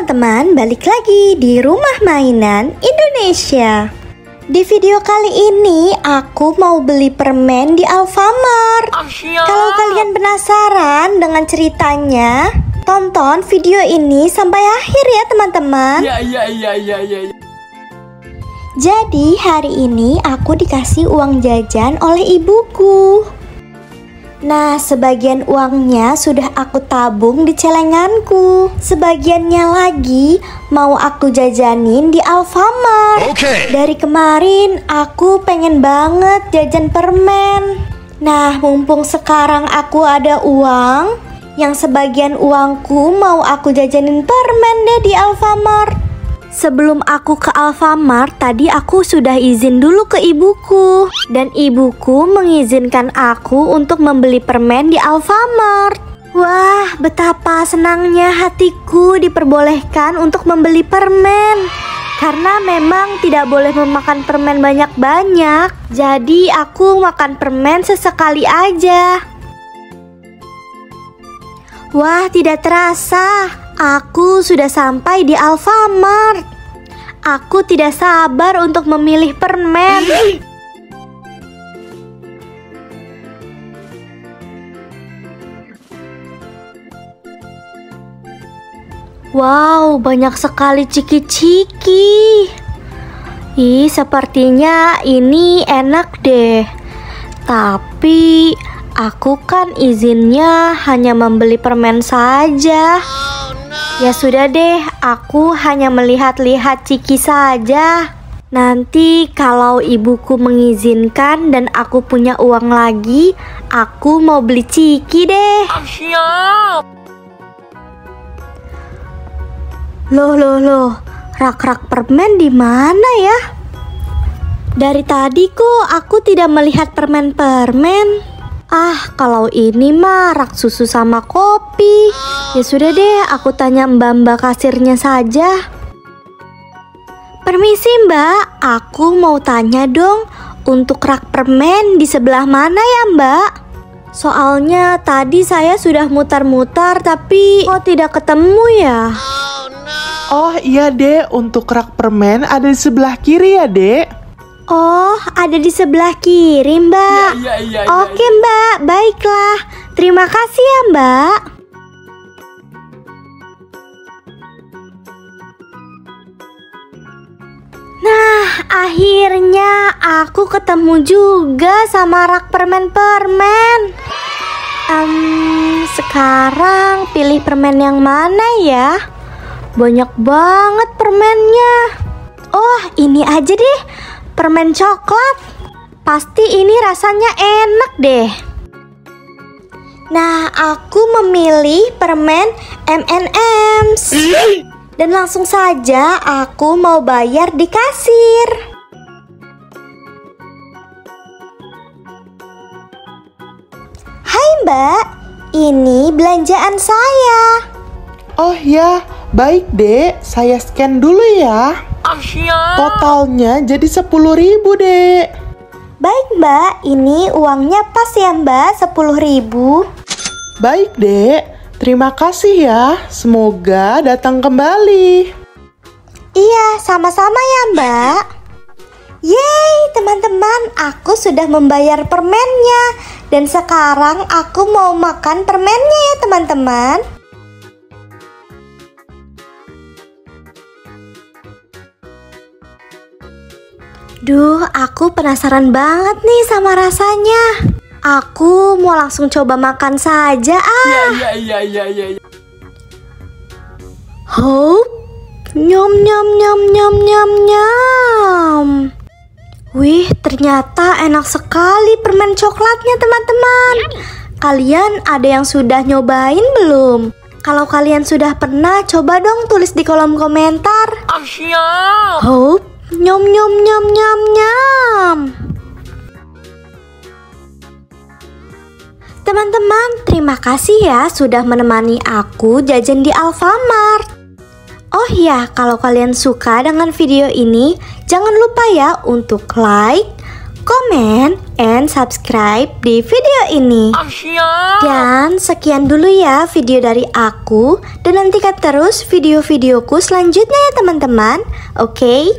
teman-teman, balik lagi di Rumah Mainan Indonesia. Di video kali ini aku mau beli permen di Alfamart. Kalau kalian penasaran dengan ceritanya, tonton video ini sampai akhir ya teman-teman. Iya. Jadi hari ini aku dikasih uang jajan oleh ibuku. Nah, sebagian uangnya sudah aku tabung di celenganku. Sebagiannya lagi mau aku jajanin di Alfamart. Dari kemarin aku pengen banget jajan permen. Nah, mumpung sekarang aku ada uang, yang sebagian uangku mau aku jajanin permen deh di Alfamart. Sebelum aku ke Alfamart, tadi aku sudah izin dulu ke ibuku. Dan ibuku mengizinkan aku untuk membeli permen di Alfamart. Wah, betapa senangnya hatiku diperbolehkan untuk membeli permen. Karena memang tidak boleh memakan permen banyak-banyak. Jadi aku makan permen sesekali aja. Wah, tidak terasa aku sudah sampai di Alfamart. Aku tidak sabar untuk memilih permen. Wow, banyak sekali ciki-ciki. Ih, sepertinya ini enak deh. Tapi aku kan izinnya hanya membeli permen saja. Ya sudah deh, aku hanya melihat-lihat ciki saja. Nanti kalau ibuku mengizinkan dan aku punya uang lagi, aku mau beli ciki deh. Siap. Loh, rak-rak permen di mana ya? Dari tadi kok aku tidak melihat permen-permen. Ah, kalau ini mah rak susu sama kopi. Ya sudah deh, aku tanya mbak-mbak kasirnya saja. Permisi mbak, aku mau tanya dong, untuk rak permen di sebelah mana ya mbak? Soalnya tadi saya sudah mutar-mutar tapi kok tidak ketemu ya? Oh iya dek, untuk rak permen ada di sebelah kiri ya dek. Oh, ada di sebelah kiri mbak. Iya. Oke mbak, baiklah. Terima kasih ya mbak. Nah, akhirnya aku ketemu juga sama rak permen-permen. Sekarang pilih permen yang mana ya? Banyak banget permennya. Oh, ini aja deh. Permen coklat. Pasti ini rasanya enak deh. Nah, aku memilih permen M&M's. Dan langsung saja aku mau bayar di kasir. Hai mbak, ini belanjaan saya. Oh ya, baik dek, saya scan dulu ya. Siap. Totalnya jadi 10.000 dek. Baik mbak, ini uangnya pas ya mbak, 10.000. Baik dek, terima kasih ya. Semoga datang kembali. Iya, sama-sama ya mbak. Yeay teman-teman, aku sudah membayar permennya. Dan sekarang aku mau makan permennya ya teman-teman. Duh, aku penasaran banget nih sama rasanya. Aku mau langsung coba makan saja ah. Iya. Hop, nyom. Wih, ternyata enak sekali permen coklatnya teman-teman. Kalian ada yang sudah nyobain belum? Kalau kalian sudah pernah, coba dong tulis di kolom komentar. Siap. Hop, nyom. Teman-teman, terima kasih ya sudah menemani aku jajan di Alfamart. Oh ya, kalau kalian suka dengan video ini, jangan lupa ya untuk like, comment, and subscribe di video ini. Siap. Dan sekian dulu ya video dari aku. Dan nantikan terus video-videoku selanjutnya ya teman-teman. Oke,